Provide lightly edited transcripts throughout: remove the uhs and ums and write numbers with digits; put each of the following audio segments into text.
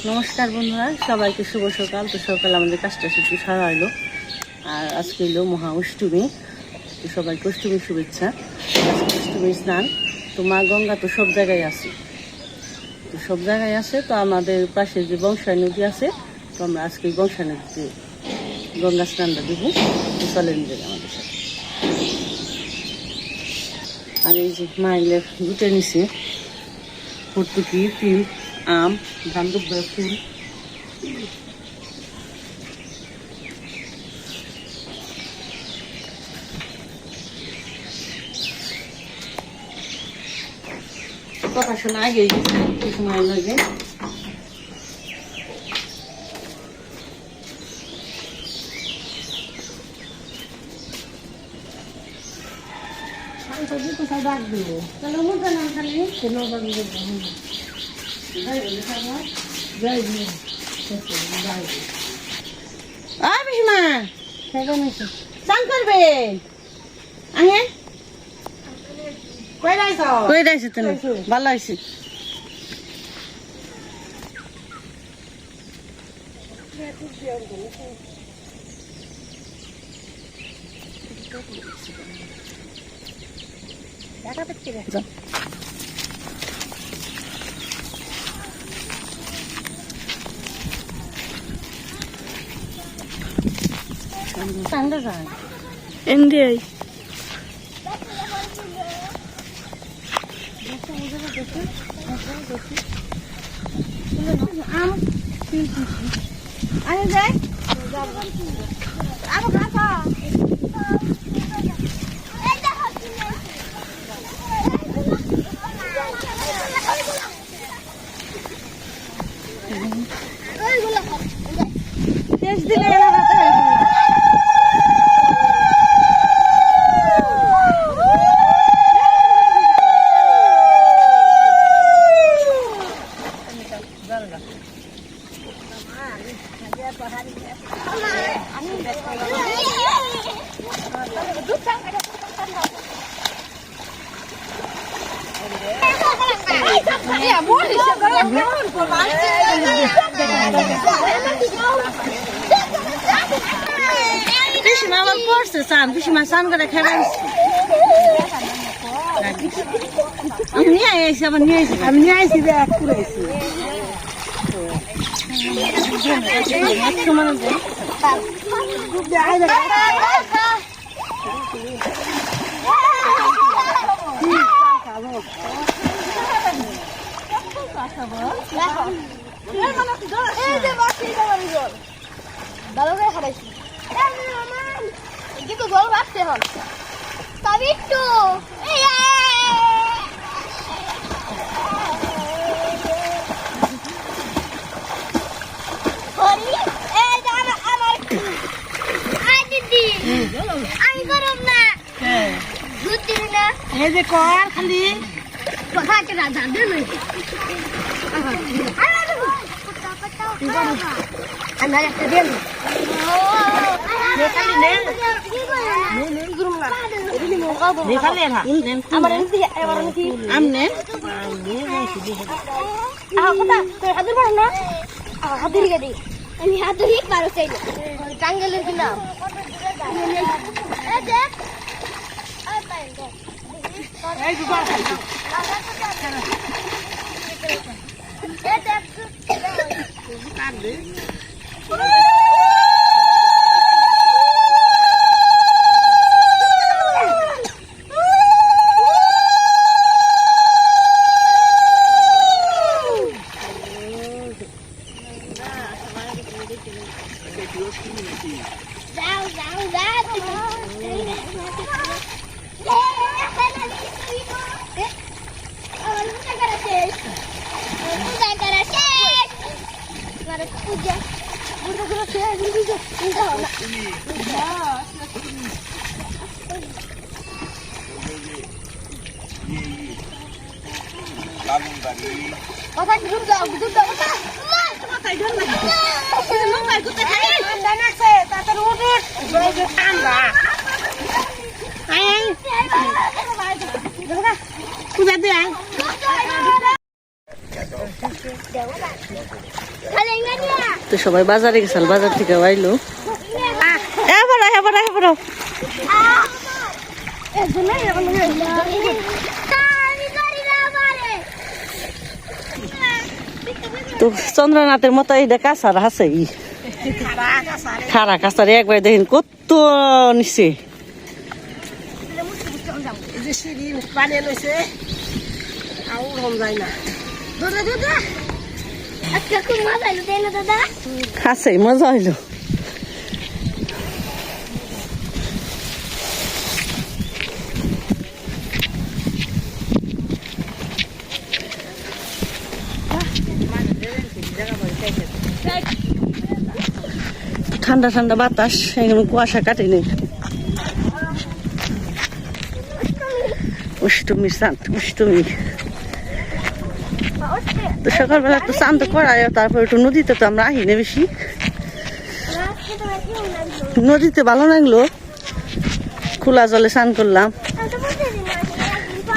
নমস্কার বন্ধুরা, সবাইকে শুভ সকাল। তো সকাল আমাদের কাজটা একটু সারা হলো, আর আজকে এলো মহা অষ্টমী। তো সবাইকে অষ্টমীর শুভেচ্ছা। আজকে অষ্টমীর স্নান। তো মা গঙ্গা তো সব জায়গায় আছে, তো আমাদের পাশে যে বংশায় নদী আছে, তো আমরা আজকে বংশায় নদীতে গঙ্গা স্নানটা দেবো। তো চলেন যাই আমাদের সাথে। আর এই যে মা এগুলো গুটে নিছে, ভর্তুকি, তিল, আম, ধান দুব্বা, ফুল। কথা শোনা আগে কিছু সময় লাগে। কোথায় ডাক দিব তাহলে মজা না খালি চান করবে ভালো হয়েছে। India. পিসিমা আবার পড়ছে চান, পিসিমা চান করে খেলেন। আমি নিয়ে আসি, আবার নিয়ে আসি, আমি নিয়ে আসি এক করে আসি। কিন্তু জল বাড়তে হল তবে একটু আমি গরম না ঘুরতে না এই যে কর খালি কথা কে রাজা দেন আমি একটা দেন আমি হাতুড়ি পারো চাই টাঙ্গেলের দিলাম কথা ঘুর দাও মাথায় ধর না মোবাইল কোথায় খাই ঠান্ডা নাছে তাড়াতাড়ি উঠ ঠান্ডা আই পূজা দে তো সবাই বাজারে গেছাল, বাজার থেকে আইলো। এবার তো চন্দ্রনাথের মতো এইটা কাঁচার আছে খারা কাঁচার একবার দেখেন কত নিচে। আছে মজা হইলো। ঠান্ডা ঠান্ডা বাতাস, এখানে কুয়াশা কাটেনি। অষ্টমী চাঁদ, অষ্টমী তো সকালবেলা তো চান তো করায়, তারপর একটু নদীতে তো আমরা আহি না বেশি। নদীতে ভালো লাগলো, খোলা জলে স্নান করলাম।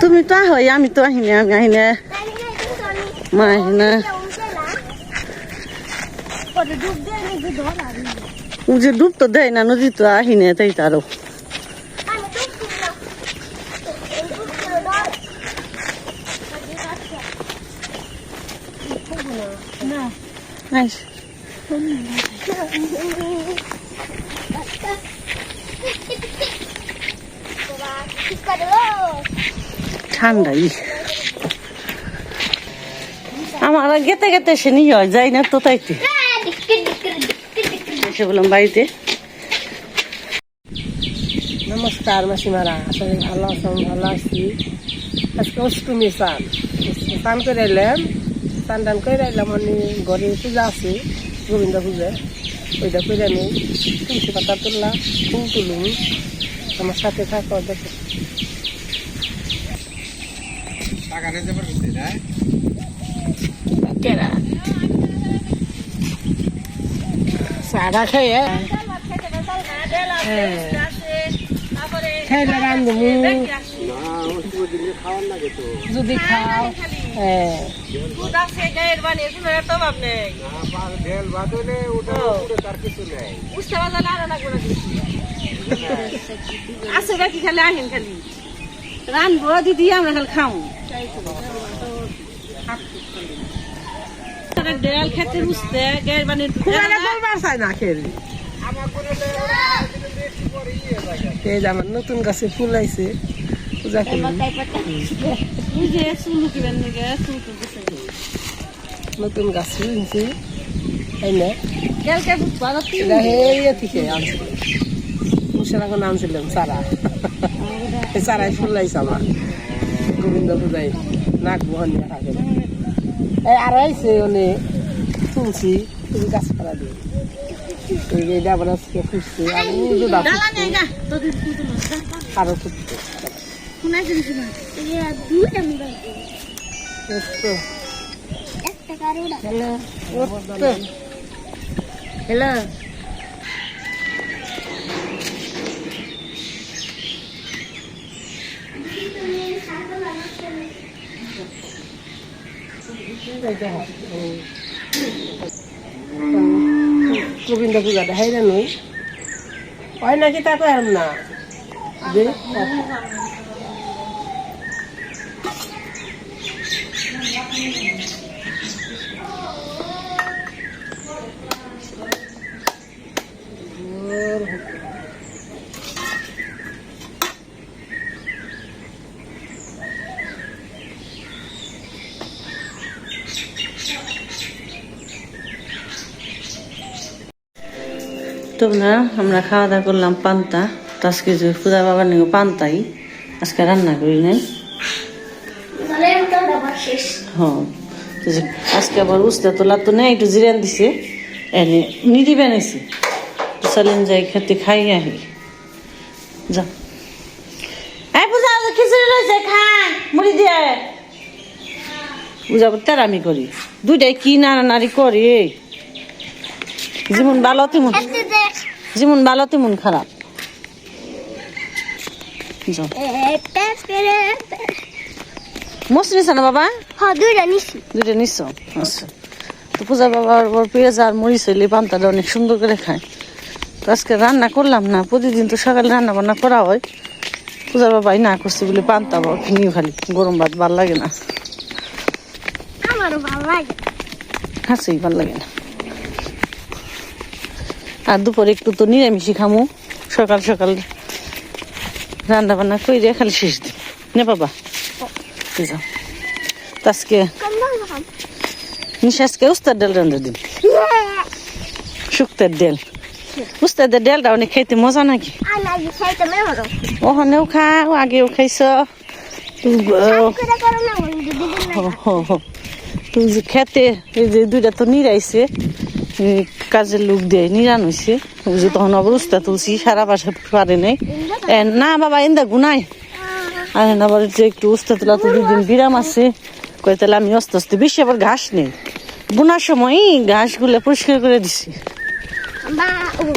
তুমি তো আহই, আমি তো আহিনা, আমি আহিনা, মা আহিনা। যে ডুব তো দেয় না নদী, তো আহিনে তাই তারও ঠান্ডাই। আমার গেতে গেতে সে নিয়ে হয় যাই না তো, তাইতে এসে বললাম বাড়িতে। নমস্কার মাসিমারা, আসলে ভালো আছেন? ভালো আছি। আজকে অষ্টমী চান স্নান করে এলাম, স্নান টান করে এলাম। আমি ঘরে পূজা আছে, গোবিন্দ পূজা, ওইটা করে আমি তুলসী পাতা তুললাম, ফুল তুলুন। আমার সাথে থাকো, দেখো। সারা খেয়ে খেলে রান্ধবো যদি খাও। আছে নাকি খালি আহেন, খালি রানবো দিদি, আমরা খালি খাও। দেয়াল খেতে বুঝতে গের মানে চাই না খেয়ে। আমার নতুন গাছে ফুল আইছে, পূজা করি। নতুন গাছ কিনছি, থেকে আনছিলাম, মুর্শিদাবাদ আনছিলাম চারা। চারাই ফুল আইছে আমার গোবিন্দ পূজায়, নাক বহনিয়া থাকে। আর আইছে অনেক তুলছি, তুমি গাছ পালা দিয়ে আবার আজকে খুঁজছি। আরো হ্যালো গোবিন্দ পূজাটা হয় না, নই হয় নাকি তা কম না যে তো না, আমরা খাওয়া দাওয়া করলাম পান্তা। তো আজকে যে পূজা বাবার নিয়ে পান্তাই আজকে রান্না করি নাই। হ্যাঁ, আজকে আবার উস্তা তোলা তো নেই, একটু জিরান দিছে, এনে নিদি বানাইছি। চলেন যাই খেতে, খাই আহি। যা পূজা খিচুড়ি রয়েছে, খাই মুড়ি দিয়ে। পূজা করতে আমি করি, দুইটাই কি নাড়ানাড়ি করি। যেমন ভালো তেমন, যেমন ভালো তেমন খারাপ। মস নিছ না বাবা? দুইটা নিছি। দুইটা নিছ, আচ্ছা। তো পূজা বাবার পেঁয়াজ আর মরিচ হইলে পান্তাটা অনেক সুন্দর করে খায়। তো আজকে রান্না করলাম না, প্রতিদিন তো সকালে রান্না বান্না করা হয়। পূজার বাবাই না করছে বলে পান্তা কিনিও খালি, গরম ভাত ভাল লাগে না। আমারও ভালো লাগে। হাসি ভাল লাগে না। আর দুপুরে একটু তো নিরামিষই খামু, সকাল সকাল রান্না বান্না করে খালি শেষ দিন নে বাবা। যাও আজকে নিশাসকে উস্তার ডাল রান্না দিন, শুক্তার ডাল। উস্তাদের ডালটা অনেক খাইতে মজা নাকি? ওখানেও খাও, আগেও খাইছ। তুই যে খেতে এই যে দুইটা তো নিরাইছে, কাজের লোক দিয়ে নিরান হয়েছে। ওই যে তখন আবার উস্তা তুলছি, সারা বাসা পারে নাই। না বাবা এন্দা গুনাই আর আবার যে একটু উস্তা তোলা তো 2 দিন বিরাম আছে। কই তাহলে আমি আস্তে আস্তে, বেশি আবার ঘাস নেই, বোনার সময় ঘাসগুলো পরিষ্কার করে দিছি।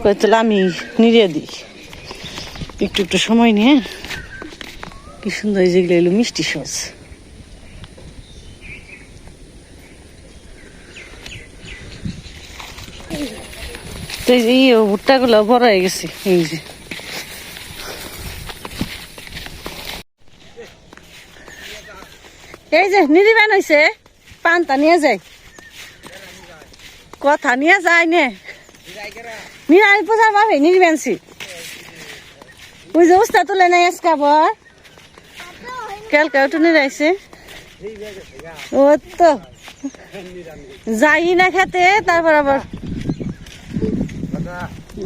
কই তাহলে আমি নিড়িয়ে দিই একটু একটু সময় নিয়ে। কি সুন্দর যেগুলো এলো মিষ্টি সস। তো এই যে ভুট্টা গুলো বড় হয়ে গেছে। এই যে নিরিবান হয়েছে, পান্তা নিয়ে যায়, কথা নিয়ে যায় নে নিরানি পূজার ভাবে নির্বানছি। ওই যে উস্তা তুলে নাই আজকাবর কালকে ওটা নিরাইছে। ও তো যাই না খেতে, তারপর আবার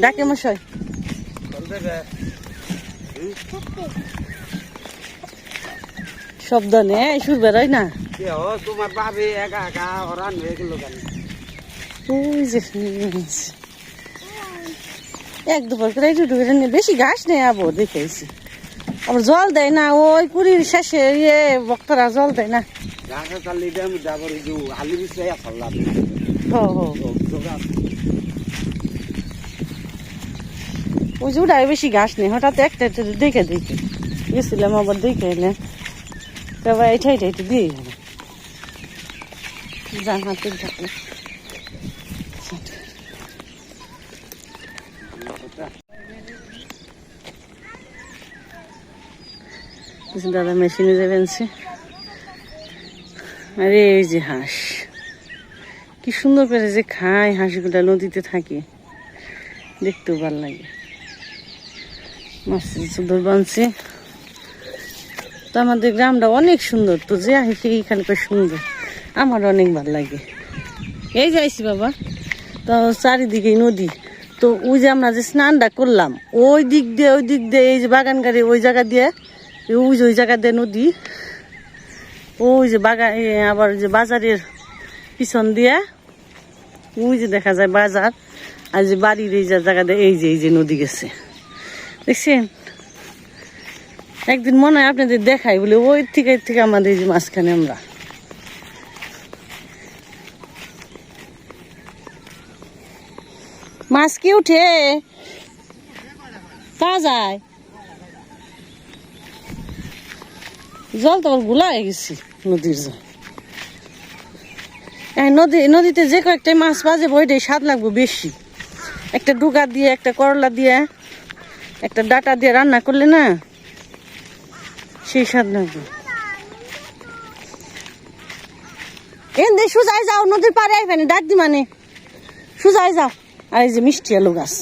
ডাকে মশাই। শব্দ নেই, সুর বেরোয় না। তোমার ভাবি একা একা ওরান হয়ে গেল কেন? ওই যে এক দুপুর করে একটু ঢুকে নিয়ে, বেশি ঘাস নেই আবো দেখেছি। আবার জল দেয় না, ওই কুড়ির শেষে বক্তরা জল দেয় না। ওই যে ওটাই বেশি ঘাস নেই, হঠাৎ একটা দেখে গেছিলাম, আবার দেখে এলে তারপর এটা একটু দিয়ে গেল যান হাতে থাকলে। দাদা মেশিনে যাবেন। আরে এই যে হাঁস, কি সুন্দর করে যে খায় হাঁসগুলা, নদীতে থাকে, দেখতেও ভালো লাগে। মাছ সুন্দর বানছে। তো আমাদের গ্রামটা অনেক সুন্দর, তো যে এইখানকার সুন্দর, আমার অনেক ভালো লাগে। এই যাইছি বাবা, তো চারিদিকে নদী। তো ওই যে আমরা যে স্নানটা করলাম, ওই দিক দিয়ে এই যে বাগান গাড়ি ওই জায়গা দিয়ে, ওই জায়গা দিয়ে নদী, ওই যে বাগান, আবার যে বাজারের পিছন দিয়ে ওই যে দেখা যায় বাজার, আর যে বাড়ির এই জায়গা দিয়ে এই যে নদী গেছে, দেখছেন? একদিন মনে হয় আপনাদের দেখাই বলে, ওই থেকে আমাদের এই যে মাঝখানে আমরা। মাছ কি উঠে পাওয়া যায়? জল তো গুলা হয়ে গেছি, নদীর জল। নদীতে যে কয়েকটা মাছ বাজে ওইটাই স্বাদ লাগবে বেশি। একটা ডুগা দিয়ে, একটা করলা দিয়ে, একটা ডাটা দিয়ে রান্না করলে না, সেই স্বাদ লাগবে। এনে সুজাই যাও, নদীর পাড়ে আইবেনি, ডাক দি মানে সুজাই যাও। আর এই যে মিষ্টি আলু গাছ,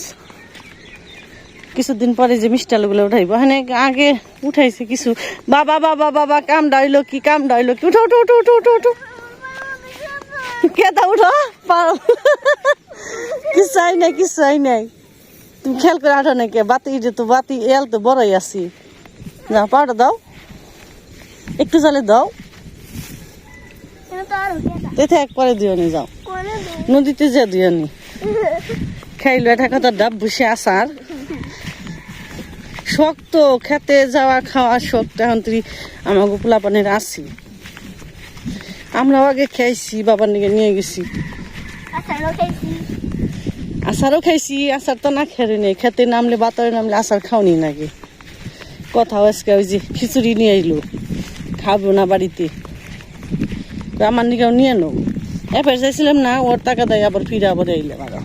কিছুদিন পরে যে মিষ্টি আলুগুলো উঠাইব। এখানে আগে উঠাইছে কিছু। বাবা বাবা বাবা কাম ডাইলো কি, কাম ডাইলো কি, উঠো উঠো উঠো উঠো উঠো উঠো, কেদা উঠো, কিছু আই নাই, কিছু আই নাই। তুমি খেয়াল করে আঠো নাকি? বাতি যে তো বাতি এল তো বড়ই আছি। যাও পাউডার দাও, একটু জলে দাও, তেতে এক পরে দিও নি, যাও নদীতে যে দিও নি। খাইলো এটা কথা ডাব বসে আসার শক্ত, খেতে যাওয়া খাওয়া শক্ত। এখন তুই আমাকে পোলাপানের আসি, আমরাও আগে খাইছি, বাবার নিকে নিয়ে গেছি, আচারও খাইছি। আচার তো না খেয়ে নেই, খেতে নামলে বাতরে নামলে আচার খাওনি নাকি। কথাও আজকে ওই যে খিচুড়ি নিয়ে এলো, খাবো না বাড়িতে, আমার নিকেও নিয়ে নো। এবার যাইছিলাম না, ওর টাকা দেয় আবার ফিরে আবার এলে আরো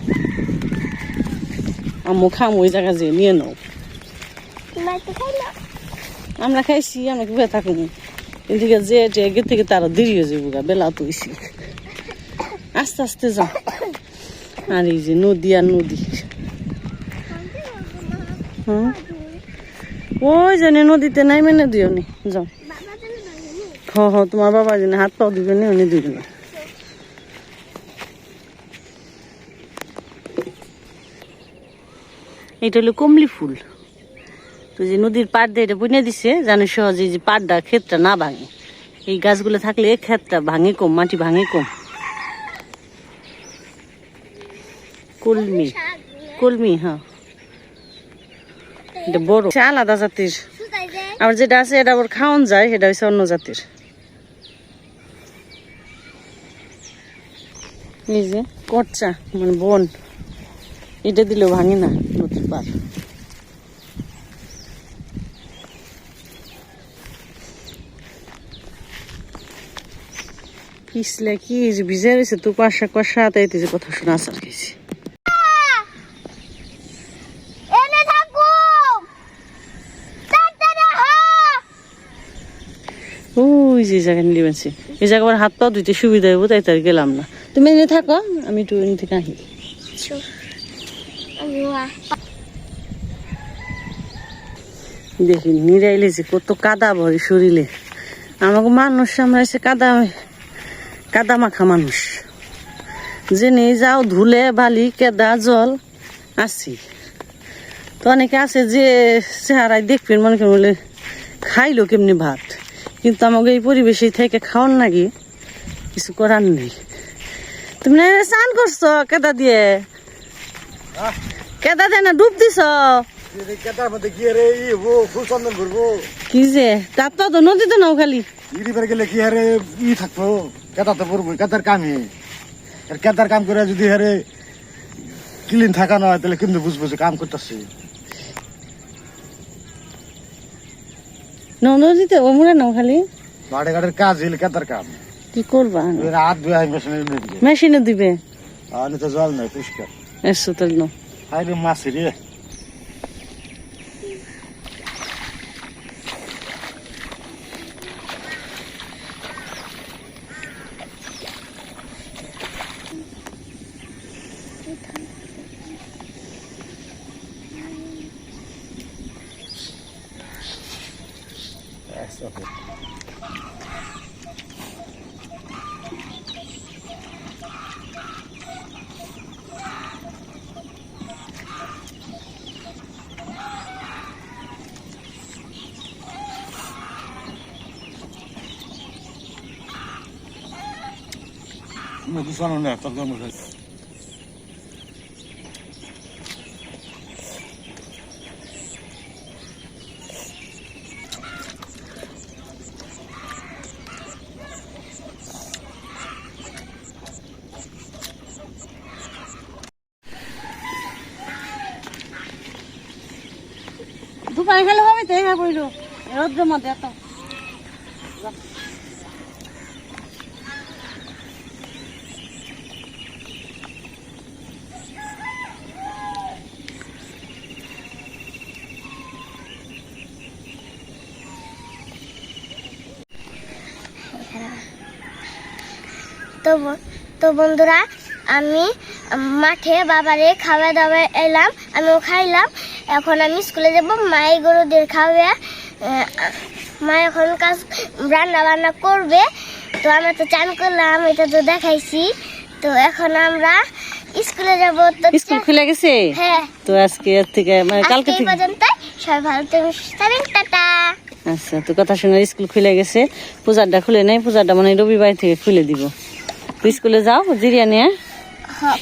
আম্মু খাম ওই জায়গা যেয়ে নিয়ে নাও। আমরা খাইছি, আমরা কি ভাবে থাকুন, এদিকে যে এগের থেকে তারা দেরি হয়ে যাবো গা, বেলা তো হয়েছি। আস্তে আস্তে যাও। আর এই যে নদী আর নদী, হ্যাঁ ওই জানে নদীতে নাই মেনে দিও নি, যাও। তোমার বাবা জানে হাত পাও দিবে নি, উনি দিবে না। এটা হলো কমলি ফুল। তো যে নদীর পাড় দিয়ে এটা বুনে দিছে, জানে সহজে যে পাড়টা ক্ষেতটা না ভাঙে। এই গাছগুলো থাকলে ক্ষেতটা ভাঙে কম, মাটি ভাঙে কম। কলমি, কলমি, হ্যাঁ এটা বড়, আলাদা জাতির। আবার যেটা আছে এটা আবার খাওয়ান যায়, সেটা হচ্ছে অন্য জাতির। এই যে করচা মানে বন, এটা দিলেও ভাঙে না নদীর পাড়। পিছলে কি যে ভিজে রয়েছে, তো কুয়াশা কুয়াশা তাইতেছে, কথা শোনা আসার গেছি। ওই যে জায়গা নিয়ে বানছি, এই জায়গা আমার হাত পা ধুইতে সুবিধা হইব, তাই তার গেলাম না। তুমি এনে থাকো, আমি একটু এনে থেকে আহি। দেখি নিরাইলে যে কত কাদা ভরে শরীরে। আমাকে মানুষ আমরা এসে কাদা কাদা মাখা মানুষ, যে নিয়ে যাও ধুলে বালি কেদা জল আসি। তো অনেকে আছে যে চেহারায় দেখবেন মনে করেন বলে খাইলো কেমনি ভাত, কিন্তু আমাকে এই পরিবেশে থেকে খাওয়ার নাকি কিছু করার নেই। তুমি না স্নান করছো কেদা দিয়ে? কেদা দিয়ে না ডুব দিছ? কি যে তার তো নদীতে নাও খালি গেলে কি হারে ই থাকতো, কেদাতে পড়বো, কেদার কামই। আর কেদার কাম করে যদি হারে ক্লিন থাকা নয়, তাহলে কিন্তু বুঝবো যে কাম করতেছি। নদীতে ওমরা নাও খালি বাড়ি ঘাটের কাজ হইলে কেদার কাম। কি করবা? হাত ধুয়ে মেশিনে দিবে, মেশিনে দিবে। আর তো জল নয় পরিষ্কার। এসো তাহলে নাও। হাইরে মাছ রে, বুঝানো না তোর জন্য। দুপারে খেলে হবে তো, হ্যাঁ বইল রোদ্রের মধ্যে এত। তো বন্ধুরা, আমি মাঠে বাবারে খাওয়া দাওয়া এলাম, আমিও খাইলাম। এখন আমি স্কুলে যাব, মাই গরুদের খাওয়া, মা এখন কাজ রান্না বান্না করবে। তো আমরা তো চান করলাম, এটা তো দেখাইছি। তো এখন আমরা স্কুলে যাব। তো স্কুল খুলে গেছে? হ্যাঁ। তো আজকে এর থেকে মানে কালকে থেকে পর্যন্ত সবাই ভালো থাকবেন, সুস্থ থাকবেন, টাটা। আচ্ছা, তো কথা শুনে স্কুল খুলে গেছে, পূজারটা খুলে নাই, পূজারটা মানে রবিবার থেকে খুলে দিব। তো স্কুলে যাও জিরিয়া নিয়ে।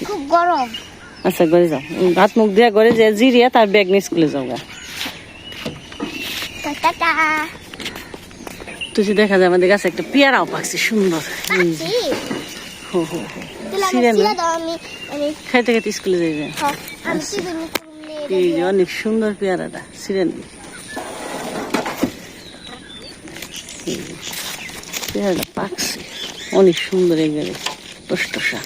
খুব গরম। আচ্ছা ঘরে যাও, হাত মুখ দিয়া ঘরে যে জিরিয়া তার ব্যাগ নিয়ে স্কুলে যাও গা। টাটা। তুই দেখা যায় আমাদের কাছে একটা পেয়ারাও পাকছে সুন্দর। হো হো হো, খাইতে খাইতে স্কুলে যাই যায়। এই যে অনেক সুন্দর পেয়ারাটা, সিরেন পেয়ারাটা পাকছে অনেক সুন্দর। এগুলো টসটসা।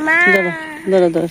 মা ধরো ধরো ধরো